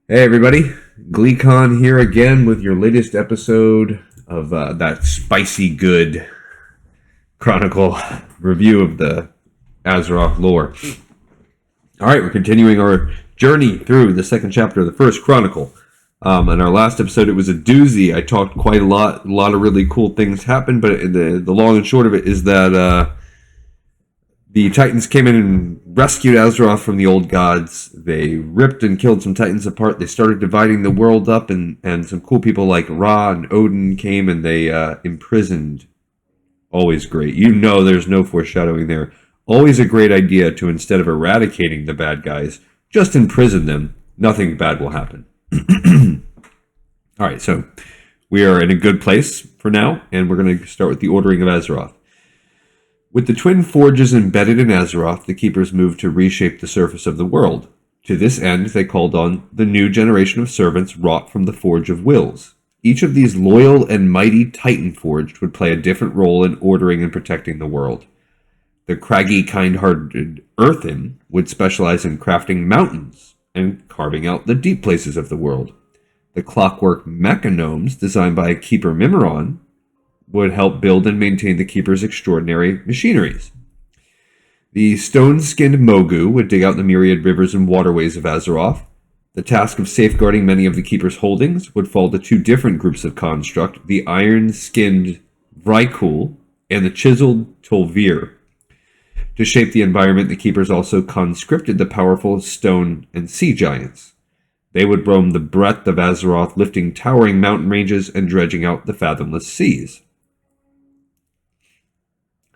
Hey everybody, GleeCon here again with your latest episode of that spicy good Chronicle review of the Azeroth lore. Alright, we're continuing our journey through the second chapter of the first Chronicle. In our last episode, it was a doozy. I talked quite a lot of really cool things happened, but the long and short of it is that the Titans came in and rescued Azeroth from the old gods. They ripped and killed some Titans apart. They started dividing the world up, and some cool people like Ra and Odin came and they imprisoned. Always great. You know there's no foreshadowing there. Always a great idea to, instead of eradicating the bad guys, just imprison them. Nothing bad will happen. Alright, so we are in a good place for now, and we're going to start with the ordering of Azeroth. With the twin forges embedded in Azeroth, the Keepers moved to reshape the surface of the world. To this end, they called on the new generation of servants wrought from the Forge of Wills. Each of these loyal and mighty Titan forged would play a different role in ordering and protecting the world. The craggy, kind-hearted Earthen would specialize in crafting mountains and carving out the deep places of the world. The clockwork mechanomes, designed by Keeper Mimiron, would help build and maintain the Keeper's extraordinary machineries. The stone-skinned Mogu would dig out the myriad rivers and waterways of Azeroth. The task of safeguarding many of the Keeper's holdings would fall to two different groups of construct, the iron-skinned Vrykul and the chiseled Tolvir. To shape the environment, the Keepers also conscripted the powerful stone and sea giants. They would roam the breadth of Azeroth, lifting towering mountain ranges and dredging out the fathomless seas.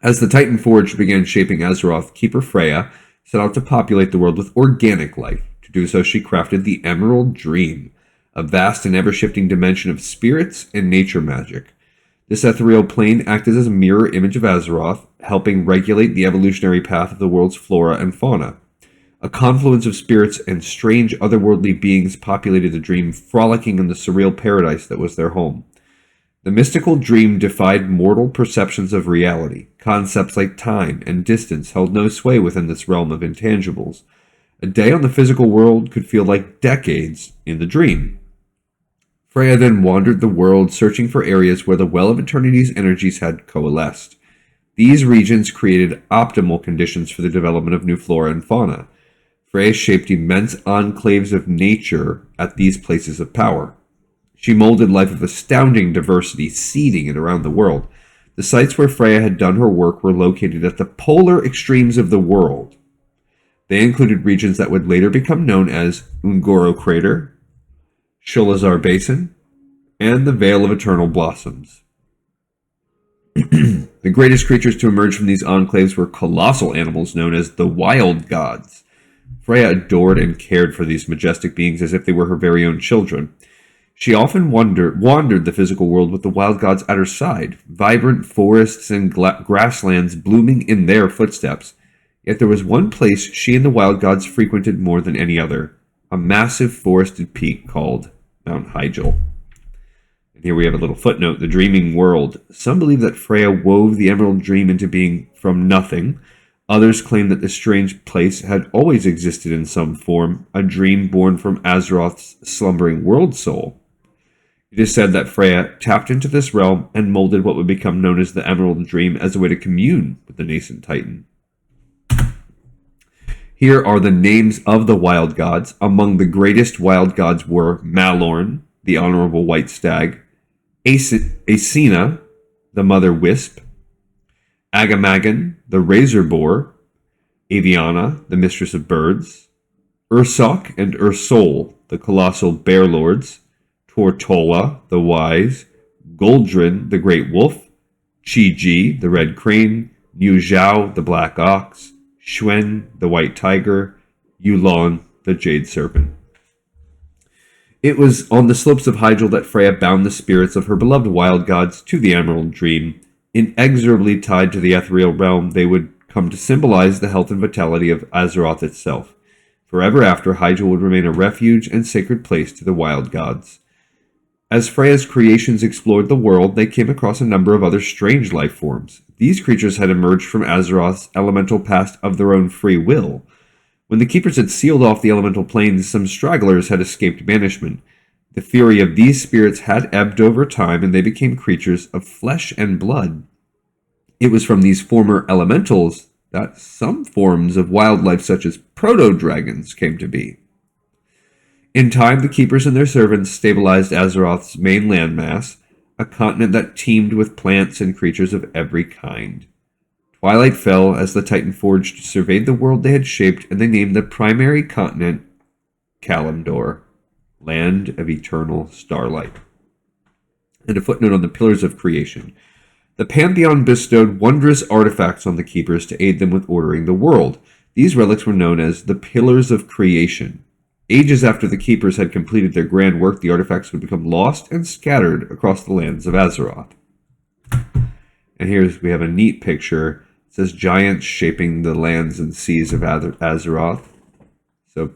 As the Titan Forge began shaping Azeroth, Keeper Freya set out to populate the world with organic life. To do so, she crafted the Emerald Dream, a vast and ever-shifting dimension of spirits and nature magic. This ethereal plane acted as a mirror image of Azeroth, helping regulate the evolutionary path of the world's flora and fauna. A confluence of spirits and strange otherworldly beings populated the dream, frolicking in the surreal paradise that was their home. The mystical dream defied mortal perceptions of reality. Concepts like time and distance held no sway within this realm of intangibles. A day on the physical world could feel like decades in the dream. Freya then wandered the world, searching for areas where the Well of Eternity's energies had coalesced. These regions created optimal conditions for the development of new flora and fauna. Freya shaped immense enclaves of nature at these places of power. She molded life of astounding diversity, seeding it around the world. The sites where Freya had done her work were located at the polar extremes of the world. They included regions that would later become known as Ungoro Crater, Sholazar Basin, and the Vale of Eternal Blossoms. The greatest creatures to emerge from these enclaves were colossal animals known as the Wild Gods. Freya adored and cared for these majestic beings as if they were her very own children. She often wandered the physical world with the wild gods at her side, vibrant forests and grasslands blooming in their footsteps. Yet there was one place she and the wild gods frequented more than any other, a massive forested peak called Mount Hyjal. And here we have a little footnote, the dreaming world. Some believe that Freya wove the Emerald Dream into being from nothing. Others claim that this strange place had always existed in some form, a dream born from Azeroth's slumbering world soul. It is said that Freya tapped into this realm and molded what would become known as the Emerald Dream as a way to commune with the nascent Titan. Here are the names of the wild gods. Among the greatest wild gods were Malorn, the honorable white stag, Asina, the mother wisp, Agamagan, the razor boar, Aviana, the mistress of birds, Ursok and Ursol, the colossal bear lords, Tortola, the wise, Goldrin, the great wolf, Chi-Ji, the red crane, Yu Zhao, the black ox, Xuen, the white tiger, Yulon, the jade serpent. It was on the slopes of Hyjal that Freya bound the spirits of her beloved wild gods to the Emerald Dream. Inexorably tied to the ethereal realm, they would come to symbolize the health and vitality of Azeroth itself. Forever after, Hyjal would remain a refuge and sacred place to the wild gods. As Freya's creations explored the world, they came across a number of other strange life forms. These creatures had emerged from Azeroth's elemental past of their own free will. When the keepers had sealed off the elemental planes, some stragglers had escaped banishment. The fury of these spirits had ebbed over time, and they became creatures of flesh and blood. It was from these former elementals that some forms of wildlife, such as proto-dragons, came to be. In time, the keepers and their servants stabilized Azeroth's main landmass, a continent that teemed with plants and creatures of every kind. Twilight fell as the Titan Forged surveyed the world they had shaped, and they named the primary continent Kalimdor, land of eternal starlight. And a footnote on the pillars of creation. The Pantheon bestowed wondrous artifacts on the keepers to aid them with ordering the world. These relics were known as the pillars of creation. Ages after the keepers had completed their grand work, the artifacts would become lost and scattered across the lands of Azeroth. And we have a neat picture. It says giants shaping the lands and seas of Azeroth. So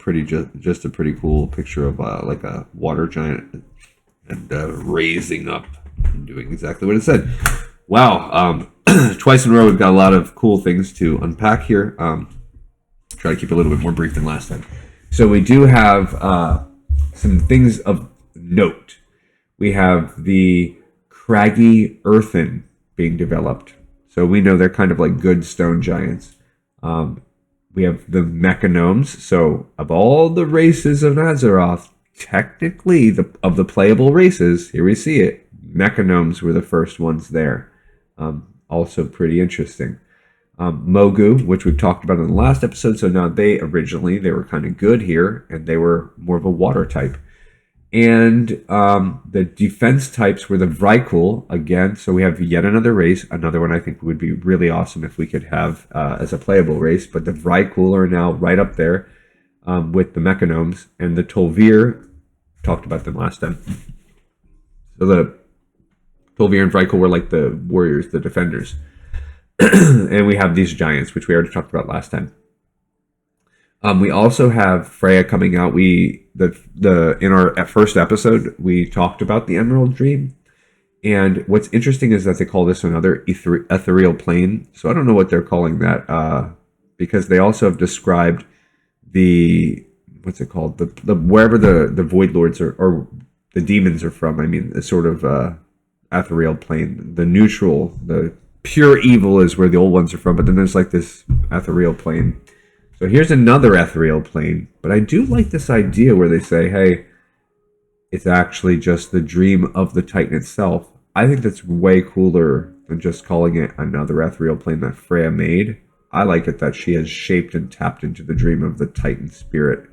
just a pretty cool picture of like a water giant and raising up and doing exactly what it said. Wow. Twice in a row we've got a lot of cool things to unpack here. Try to keep it a little bit more brief than last time. So we do have some things of note. We have the craggy earthen being developed. So we know they're kind of like good stone giants. We have the mechanomes. So of all the races of Azeroth, technically of the playable races, here we see it, mechanomes were the first ones there. Also pretty interesting. Mogu, which we've talked about in the last episode. So now they were kind of good here, and they were more of a water type. And the defense types were the Vrykul, again. So we have yet another race. Another one I think would be really awesome if we could have as a playable race. But the Vrykul are now right up there with the mechanomes. And the Tol'vir, talked about them last time. So the Tol'vir and Vrykul were like the warriors, the defenders. And we have these giants, which we already talked about last time. We also have Freya coming out. In our first episode, we talked about the Emerald Dream. And what's interesting is that they call this another ethereal plane. So I don't know what they're calling that, because they also have described what's it called? The wherever the Void Lords or the demons are from. I mean, the sort of ethereal plane. The neutral, the pure evil is where the old ones are from, but then there's like this ethereal plane. So here's another ethereal plane, but I do like this idea where they say, hey, it's actually just the dream of the Titan itself. I think that's way cooler than just calling it another ethereal plane that Freya made. I like it that she has shaped and tapped into the dream of the Titan spirit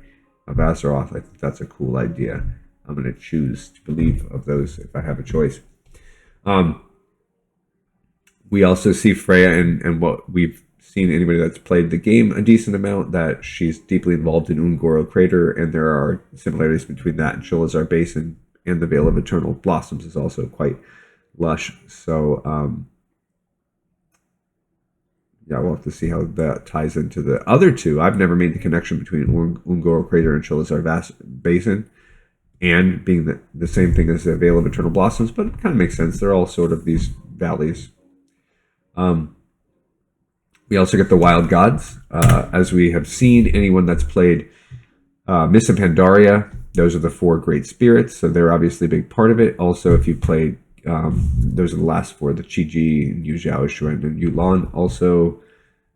of Azeroth. I think that's a cool idea. I'm going to choose to believe of those if I have a choice. We also see Freya, and what we've seen anybody that's played the game a decent amount, that she's deeply involved in Ungoro Crater, and there are similarities between that and Sholazar Basin, and the Vale of Eternal Blossoms is also quite lush. So, yeah, we'll have to see how that ties into the other two. I've never made the connection between Ungoro Crater and Sholazar Basin, and being the same thing as the Vale of Eternal Blossoms, but it kind of makes sense. They're all sort of these valleys. We also get the Wild Gods. As we have seen, anyone that's played Mists of Pandaria, those are the four great spirits, so they're obviously a big part of it. Also, if you played, those are the last four, the Chi-Ji, Yu-Zhao, Shuan, and Yulan. Also,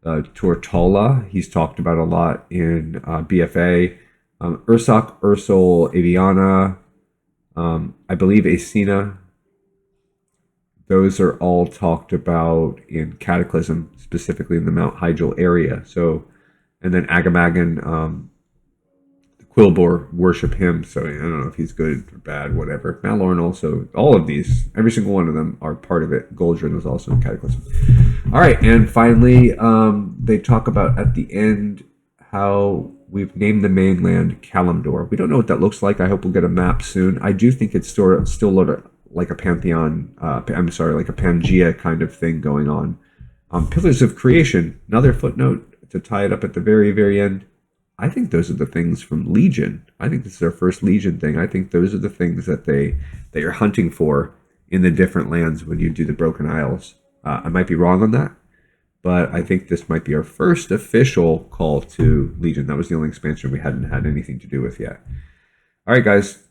Tortala, he's talked about a lot in BFA. Ursak, Ursul, Aviana, I believe Asina. Those are all talked about in Cataclysm, specifically in the Mount Hyjal area. So, and then Agamagan, the Quilboar worship him. So I don't know if he's good or bad, whatever. Malorn also, all of these, every single one of them are part of it. Goldrin was also in Cataclysm. All right, and finally, they talk about at the end how we've named the mainland Kalimdor. We don't know what that looks like. I hope we'll get a map soon. I do think it's still like a Pantheon, like a Pangea kind of thing going on. Pillars of Creation, another footnote to tie it up at the very, very end. I think those are the things from Legion. I think this is their first Legion thing. I think those are the things that they are hunting for in the different lands when you do the Broken Isles. I might be wrong on that, but I think this might be our first official call to Legion. That was the only expansion we hadn't had anything to do with yet. All right, guys,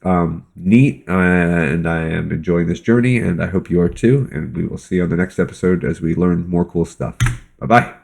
neat, and I am enjoying this journey, and I hope you are too, and we will see you on the next episode as we learn more cool stuff. Bye-bye.